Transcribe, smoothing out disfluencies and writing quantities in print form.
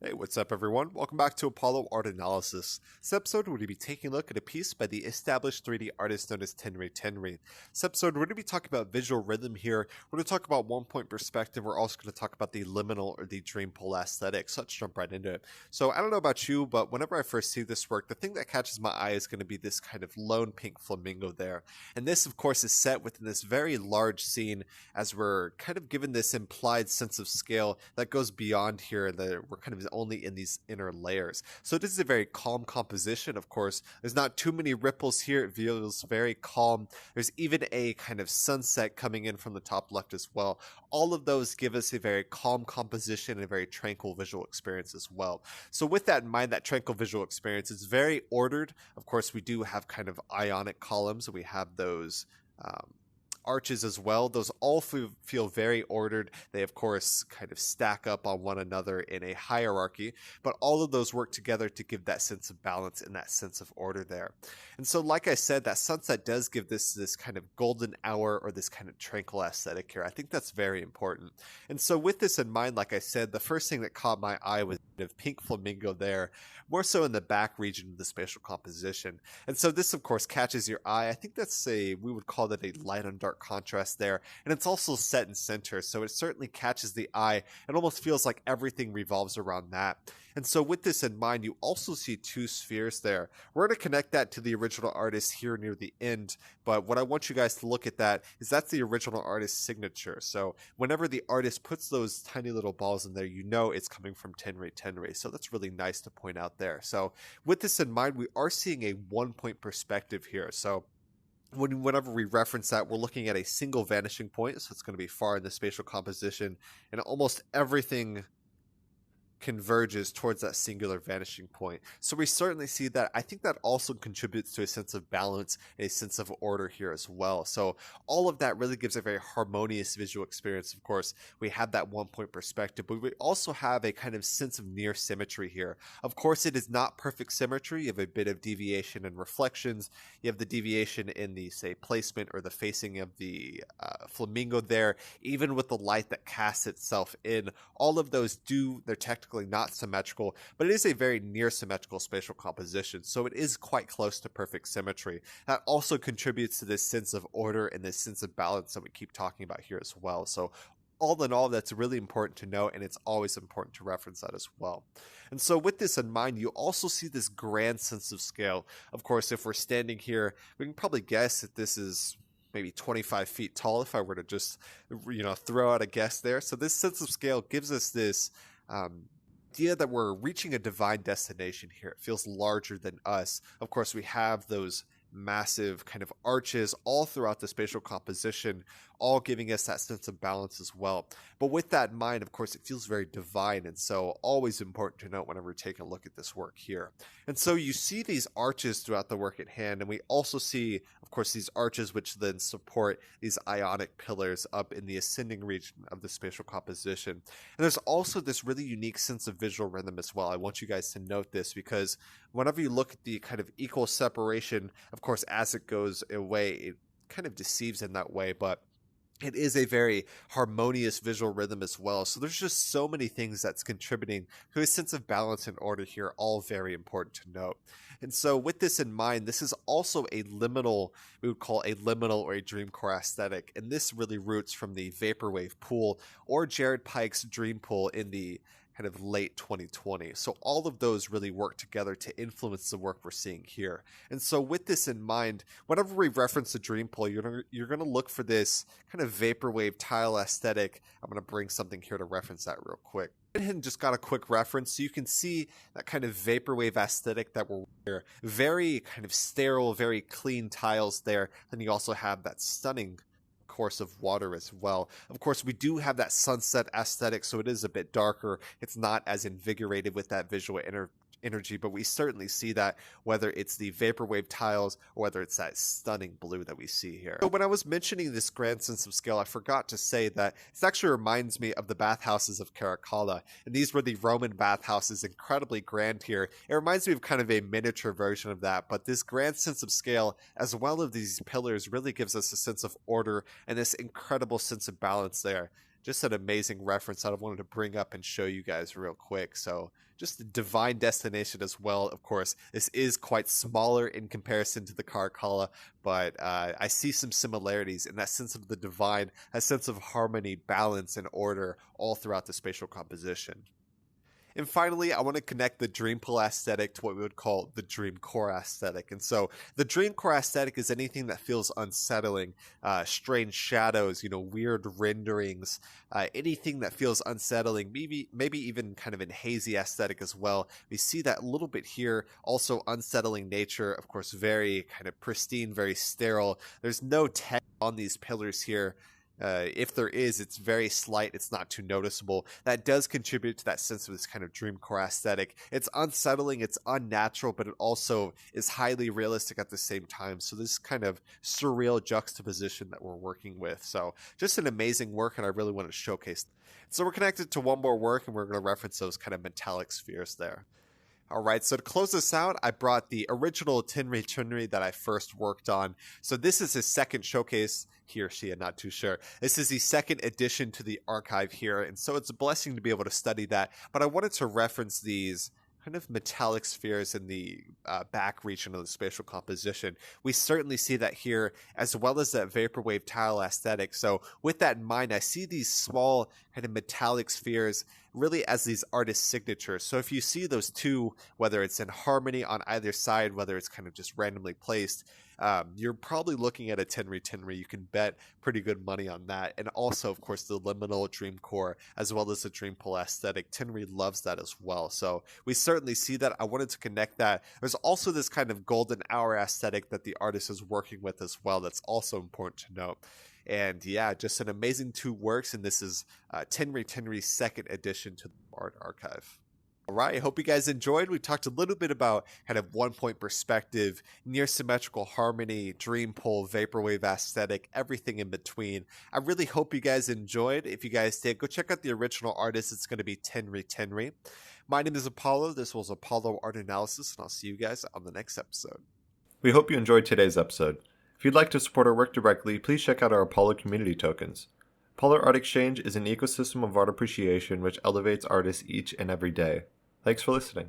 Hey, what's up, everyone? Welcome back to Apollo Art Analysis. This episode, we're going to be taking a look at a piece by the established 3D artist known as tenritenri. This episode, we're going to be talking about visual rhythm here. We're going to talk about one-point perspective. We're also going to talk about the liminal or the Dreamcore aesthetic. So let's jump right into it. So I don't know about you, but whenever I first see this work, the thing that catches my eye is going to be this kind of lone pink flamingo there. And this, of course, is set within this very large scene as we're kind of given this implied sense of scale that goes beyond here, that we're kind of only in these inner layers. So this is a very calm composition. Of course, there's not too many ripples here. It feels very calm. There's even a kind of sunset coming in from the top left as well. All of those give us a very calm composition and a very tranquil visual experience as well. So with that in mind, that tranquil visual experience is very ordered. Of course, we do have kind of ionic columns. We have those arches as well. Those all feel very ordered. They, of course, kind of stack up on one another in a hierarchy, but all of those work together to give that sense of balance and that sense of order there. And so, like I said, that sunset does give this kind of golden hour or this kind of tranquil aesthetic here. I think that's very important. And so with this in mind, like I said, the first thing that caught my eye was the pink flamingo there, more so in the back region of the spatial composition. And so this, of course, catches your eye. I think we would call that a light on dark contrast there, and it's also set in center, so it certainly catches the eye. It almost feels like everything revolves around that. And so with this in mind, you also see two spheres there. We're going to connect that to the original artist here near the end, but what I want you guys to look at that is that's the original artist's signature. So whenever the artist puts those tiny little balls in there, you know it's coming from tenritenri. So that's really nice to point out there. So with this in mind, we are seeing a 1-point perspective here. So whenever we reference that, we're looking at a single vanishing point, so it's going to be far in the spatial composition, and almost everything converges towards that singular vanishing point. So we certainly see that. I think that also contributes to a sense of balance and a sense of order here as well. So all of that really gives a very harmonious visual experience. Of course, we have that 1-point perspective, but we also have a kind of sense of near symmetry here. Of course, it is not perfect symmetry. You have a bit of deviation and reflections. You have the deviation in the, say, placement or the facing of the flamingo there, even with the light that casts itself in. All of those they're technically not symmetrical, but it is a very near symmetrical spatial composition, so it is quite close to perfect symmetry. That also contributes to this sense of order and this sense of balance that we keep talking about here as well. So all in all, that's really important to know, and it's always important to reference that as well. And so with this in mind, you also see this grand sense of scale. Of course, if we're standing here, we can probably guess that this is maybe 25 feet tall if I were to just, throw out a guess there. So this sense of scale gives us this idea that we're reaching a divine destination here. It feels larger than us. Of course, we have those massive kind of arches all throughout the spatial composition, all giving us that sense of balance as well. But with that in mind, of course, it feels very divine, and so always important to note whenever we take a look at this work here. And so you see these arches throughout the work at hand, and we also see, of course, these arches which then support these ionic pillars up in the ascending region of the spatial composition. And there's also this really unique sense of visual rhythm as well. I want you guys to note this, because whenever you look at the kind of equal separation, of course, as it goes away, it kind of deceives in that way, but it is a very harmonious visual rhythm as well. So there's just so many things that's contributing to a sense of balance and order here, all very important to note. And so with this in mind, this is also a liminal, we would call a liminal or a Dreamcore aesthetic. And this really roots from the vaporwave pool or Jared Pike's dream pool in the kind of late 2020. So all of those really work together to influence the work we're seeing here. And so with this in mind, whenever we reference the dream pool, you're going to look for this kind of vaporwave tile aesthetic. I'm going to bring something here to reference that real quick. And just got a quick reference, so you can see that kind of vaporwave aesthetic that we're here. Very kind of sterile, very clean tiles there. Then you also have that stunning course of water as well. Of course, we do have that sunset aesthetic, so it is a bit darker. It's not as invigorated with that visual energy, but we certainly see that whether it's the vaporwave tiles or whether it's that stunning blue that we see here. So when I was mentioning this grand sense of scale, I forgot to say that this actually reminds me of the bathhouses of Caracalla, and these were the Roman bathhouses, incredibly grand here. It reminds me of kind of a miniature version of that, but this grand sense of scale as well as these pillars really gives us a sense of order and this incredible sense of balance there. just an amazing reference that I wanted to bring up and show you guys real quick. So just the divine destination as well. Of course, this is quite smaller in comparison to the Caracalla, but I see some similarities in that sense of the divine, a sense of harmony, balance, and order all throughout the spatial composition. And finally, I want to connect the Dreampool aesthetic to what we would call the Dreamcore aesthetic. And so the Dreamcore aesthetic is anything that feels unsettling, strange shadows, weird renderings, anything that feels unsettling, maybe even kind of an hazy aesthetic as well. We see that a little bit here, also unsettling nature, of course, very kind of pristine, very sterile. There's no text on these pillars here. If there is, it's very slight. It's not too noticeable. That does contribute to that sense of this kind of Dreamcore aesthetic. It's unsettling, it's unnatural, but it also is highly realistic at the same time. So this kind of surreal juxtaposition that we're working with. So just an amazing work, and I really want to showcase. So we're connected to one more work, and we're going to reference those kind of metallic spheres there. All right, so to close this out, I brought the original tenritenri that I first worked on. So this is his second showcase. He or she, I'm not too sure. This is the second addition to the archive here, and so it's a blessing to be able to study that. But I wanted to reference these kind of metallic spheres in the back region of the spatial composition. We certainly see that here, as well as that vaporwave tile aesthetic. So with that in mind, I see these small kind of metallic spheres really as these artist signatures. So if you see those two, whether it's in harmony on either side, whether it's kind of just randomly placed, you're probably looking at a tenritenri. You can bet pretty good money on that. And also, of course, the Liminal Dreamcore, as well as the Dreampool aesthetic. Tenri loves that as well. So we certainly see that. I wanted to connect that. There's also this kind of golden hour aesthetic that the artist is working with as well. That's also important to note. And yeah, just an amazing two works. And this is tenritenri's second addition to the art archive. All right, I hope you guys enjoyed. We talked a little bit about kind of one-point perspective, near-symmetrical harmony, Dreampool, vaporwave aesthetic, everything in between. I really hope you guys enjoyed. If you guys did, go check out the original artist. It's going to be tenritenri. My name is Apollo. This was Apollo Art Analysis, and I'll see you guys on the next episode. We hope you enjoyed today's episode. If you'd like to support our work directly, please check out our Apollo community tokens. Apollo Art Exchange is an ecosystem of art appreciation which elevates artists each and every day. Thanks for listening.